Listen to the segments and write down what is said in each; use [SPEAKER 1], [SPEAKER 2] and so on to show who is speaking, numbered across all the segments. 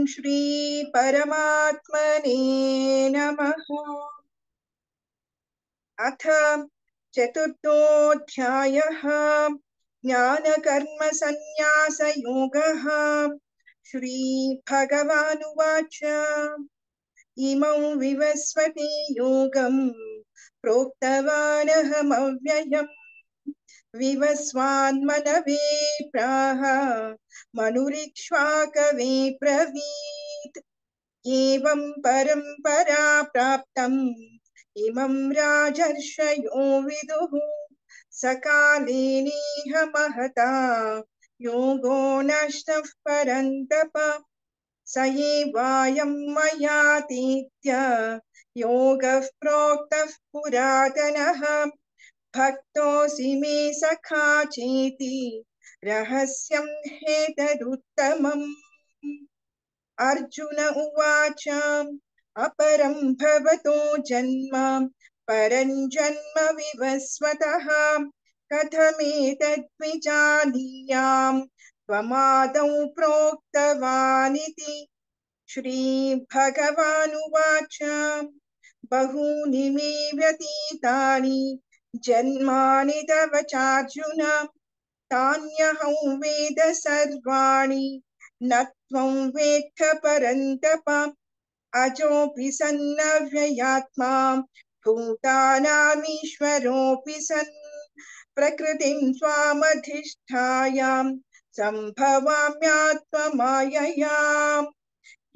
[SPEAKER 1] श्री परमात्मने नमः। अथ चतुर्थोऽध्यायः ज्ञानकर्मसन्न्यासयोगः। श्रीभगवानुवाच इमं विवस्वते योगं प्रोक्तवानहमव्ययम् विवस्वान्मनवे प्राह मनुरिक्ष्वाकवे ब्रवीत् एवं परम्परा प्राप्तम् इमं राजर्षयो विदुः सकाले नेह महता योगो नष्टः परन्तप स एवायं मयातीत्य योगः प्रोक्तः पुरातनः भक्तोऽसि मे सखा चेति रहस्यं ह्येतदुत्तमम्। अर्जुन उवाच अपरं भवतो जन्म परं जन्म विवस्वतः कथमेतद्विजानीयाम् त्वमादौ प्रोक्तवानिति। श्रीभगवानुवाच बहूनि मे व्यतीतानि जन्मानि तव चार्जुन तान्यहं वेद सर्वाणि न त्वं वेत्थ परन्तप अजोऽपि सन्नव्ययात्मा भूतानामीश्वरोऽपि सन् प्रकृतिं स्वामधिष्ठायां सम्भवाम्यात्ममायया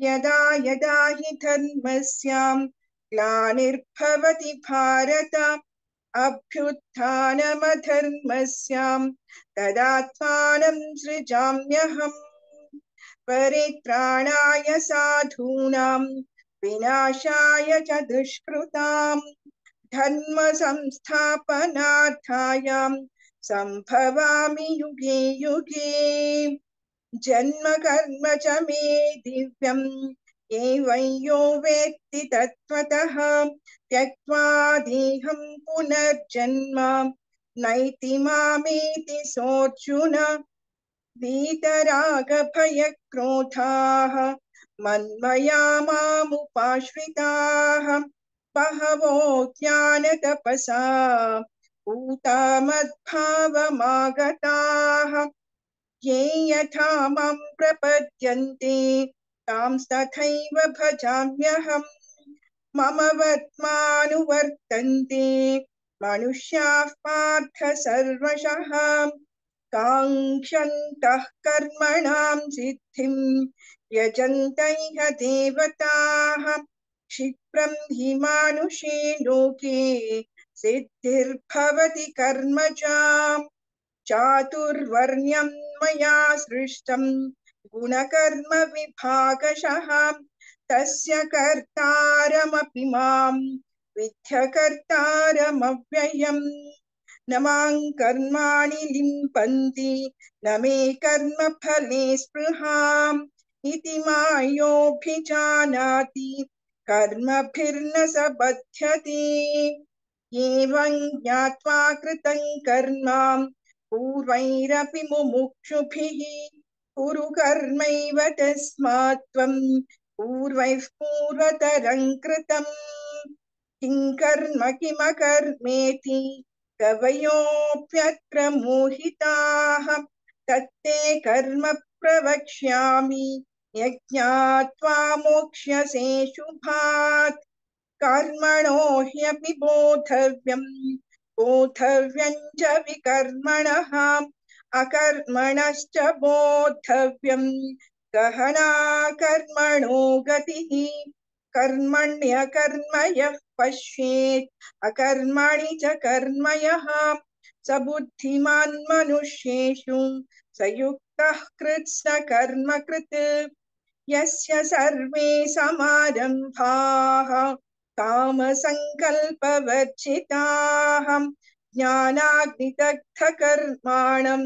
[SPEAKER 1] यदा यदा हि धर्मस्यां ग्लानिर्भवति भारत अभ्युत्थानमधर्मस्यां तदात्मानं सृजाम्यहम् परित्राणाय साधूनां विनाशाय च दुष्कृतां धर्म संस्थापनार्थाय सम्भवामि युगे युगे जन्म कर्म च मे दिव्यम् एवं यो वेत्ति तत्त्वतः त्यक्त्वा देहं पुनर्जन्म नैति मामेति सोऽर्जुन वीतरागभयक्रोधाः मन्मया मामुपाश्रिताः बहवो ज्ञानतपसा पूता मद्भावमागताः ये यथा मां प्रपद्यन्ते तांस्तथैव भजाम्यहम् मम वर्त्मानुवर्तन्ते मनुष्याः पार्थ सर्वशः काङ्क्षन्तः कर्मणां सिद्धिं यजन्त इह देवताः क्षिप्रं हि मानुषे लोके सिद्धिर्भवति कर्मजा चातुर्वर्ण्यं मया सृष्टं गुणकर्म विभागशः तस्य कर्तारमपि मां विद्यकर्तारमव्ययम् न मां कर्माणि लिम्पन्ति न मे कर्मफले स्पृहाम् इति मायोऽभिजानाति कर्मभिर्न स बध्यते एवं ज्ञात्वा कृतं कर्म पूर्वैरपि मुमुक्षुभिः कुरु कर्मैव तस्मात् त्वं पूर्वैः पूर्वतरं कृतम् किं कर्म किमकर्मेति कवयोऽप्यत्र मोहिताः तत्ते कर्म प्रवक्ष्यामि यज्ञात्वा मोक्ष्यसे शुभात् कर्मणो ह्यपि बोद्धव्यं च विकर्मणः अकर्मणश्च बोद्धव्यं गहना कर्मणो गतिः कर्मण्यकर्म यः पश्येत् अकर्मणि च कर्म यः स बुद्धिमान् मनुष्येषु स युक्तः कृत्स्न कर्म कृत् यस्य सर्वे समारम्भाः कामसङ्कल्पवर्जिताः ज्ञानाग्निदग्धकर्माणं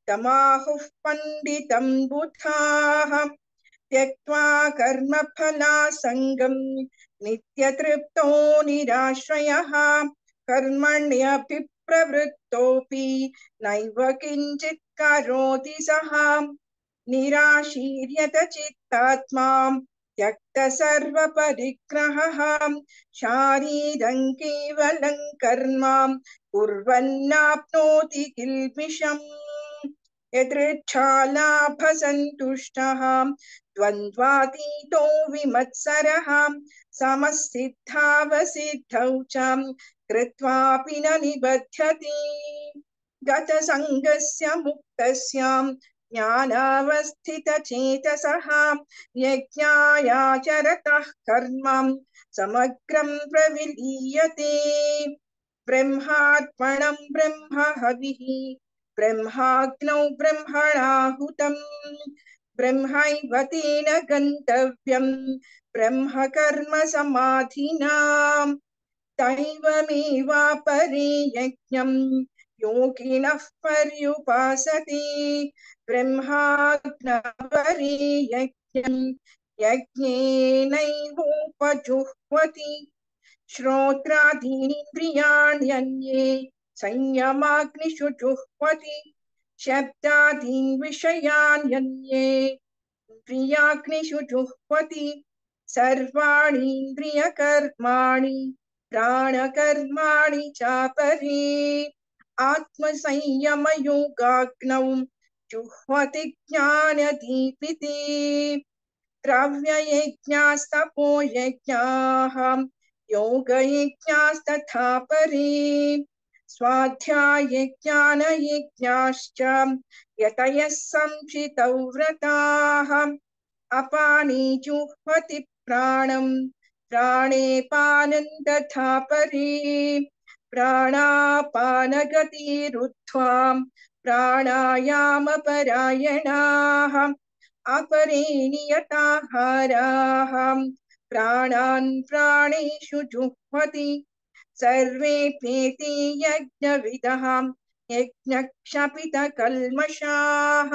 [SPEAKER 1] तमाहुः पण्डितं बुधाः त्यक्त्वा कर्मफलासङ्गं नित्यतृप्तो निराश्रयः कर्मण्यभिप्रवृत्तोऽपि नैव किञ्चित् करोति सः निराशीर्यत चित्तात्मा त्यक्त सर्व परिग्रहः शारीरं केवलं कर्म कुर्वन्नाप्नोति किल्बिषम् यदृच्छालाभसन्तुष्टः द्वन्द्वातीतो विमत्सरः समसिद्धावसिद्धौ च कृत्वापि न निबध्यति गतसङ्गस्य मुक्तस्य ज्ञानावस्थितचेतसः यज्ञायाचरतः कर्म समग्रं प्रविलीयते ब्रह्मार्पणं ब्रह्महविः ब्रह्माग्नौ ब्रह्मणाहुतम् ब्रह्मैव तेन गन्तव्यं ब्रह्म कर्म समाधिना दैवमेवापरे यज्ञं योगिनः पर्युपासते ब्रह्माग्नपरे यज्ञं यज्ञेनैवोपजुह्वति श्रोत्रादीनिन्द्रियाण्यन्ये संयमाग्निषु जुह्वति शब्दादीन् विषयान्यन्ये इन्द्रियाग्निषु जुह्वति सर्वाणीन्द्रियकर्माणि प्राणकर्माणि चापरे आत्मसंयमयोगाग्नौ जुह्वति ज्ञानदीपिते द्रव्ययज्ञास्तपो यज्ञाः योगयज्ञास्तथा परे स्वाध्यायज्ञानयज्ञाश्च यतयः संचितौ व्रताः अपाने जुह्वति प्राणं प्राणे पानं तथा परे प्राणापानगतिरुद्ध्वा प्राणायामपरायणाः अपरे नियताहाराः प्राणान् प्राणेषु जुह्वति सर्वेऽप्येते यज्ञविदः यज्ञक्षपितकल्मषाः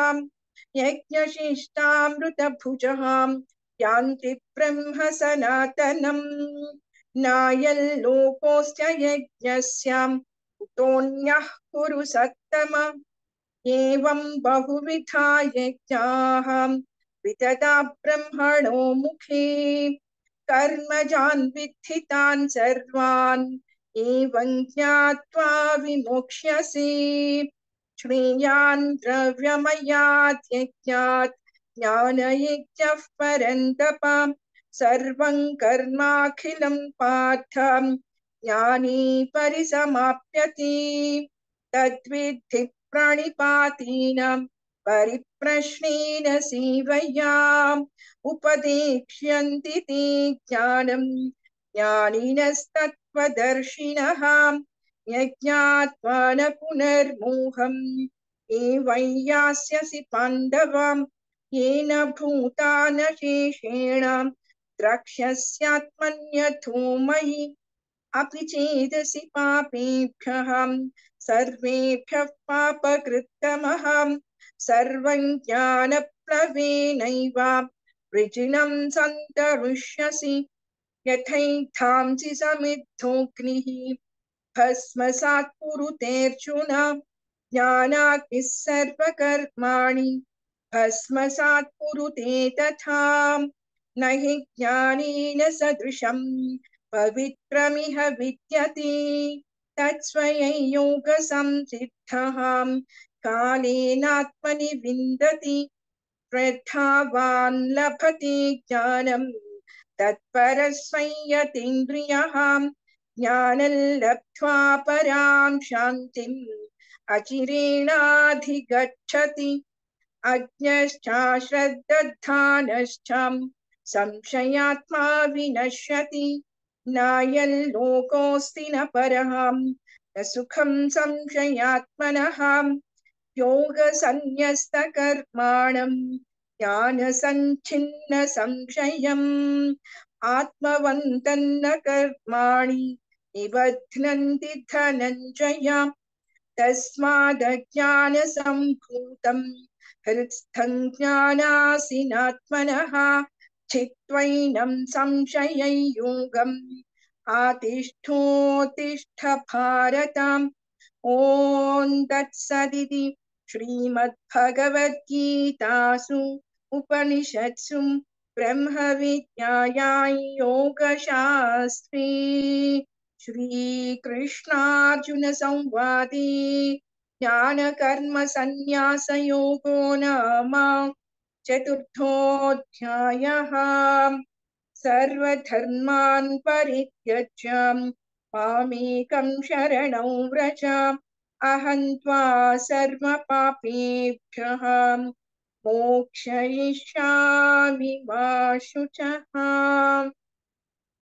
[SPEAKER 1] यज्ञशिष्टामृतभुजः यान्ति ब्रह्म सनातनम् नायल्लोकोऽस्य यज्ञस्य कुतोऽन्यः कुरु सत्तम एवं बहुविधा यज्ञाः वितता ब्रह्मणो मुखे कर्मजान् विद्धितान् सर्वान् एवं ज्ञात्वा विमोक्ष्यसे श्रेयान् द्रव्यमयात् यज्ञात् ज्ञानयज्ञः परन्तप सर्वं कर्माखिलं पार्थ ज्ञाने परिसमाप्यते तद्विद्धि प्रणिपातेन परिप्रश्नेन सेवया उपदेक्ष्यन्ति ते ज्ञानं ज्ञानिनस्तत्त्वदर्शिनः यज्ञात्वा न पुनर्मोहम् एवं यास्यसि पाण्डव येन भूतानशेषेण द्रक्ष्यस्यात्मन्यथो मयि अपि चेदसि पापेभ्यः सर्वेभ्यः पापकृत्तमः सर्वं ज्ञानप्लवेनैव वृजिनं सन्तरिष्यसि यथैधांसि समिद्धोऽग्निः भस्मसात् कुरुतेऽर्जुन ज्ञानाग्निः सर्वकर्माणि भस्मसात् कुरुते तथा न हि ज्ञानेन सदृशम् पवित्रमिह विद्यते तत्स्वयं योगसंसिद्धः कालेनात्मनि विन्दति श्रद्धावान् लभते ज्ञानं तत्परस्वयतीन्द्रियः ज्ञानं लब्ध्वा परां शान्तिम् अचिरेणाधिगच्छति अज्ञश्च श्रद्धानश्च संशयात्मा विनश्यति नायल्लोकोऽस्ति न परः न सुखं संशयात्मनः योगसन्न्यस्तकर्माणं ज्ञानसञ्छिन्न संशयम् आत्मवन्तन्न कर्माणि निबध्नन्ति धनञ्जय तस्मादज्ञानसम्भूतं हृत्स्थं ज्ञानासिनात्मनः चित्वैनं संशयं योगम् आतिष्ठोत्तिष्ठ भारत ॐ तत्सदिति श्रीमद्भगवद्गीतासु उपनिषत्सु ब्रह्मविद्यायां योगशास्त्रे श्रीकृष्णार्जुनसंवादे ज्ञानकर्मसन्न्यासयोगो नाम चतुर्थोऽध्यायः। सर्वधर्मान् परित्यज्य मामेकं शरणं व्रज अहं त्वा सर्वपापेभ्यः मोक्षयिष्यामि मा शुचः।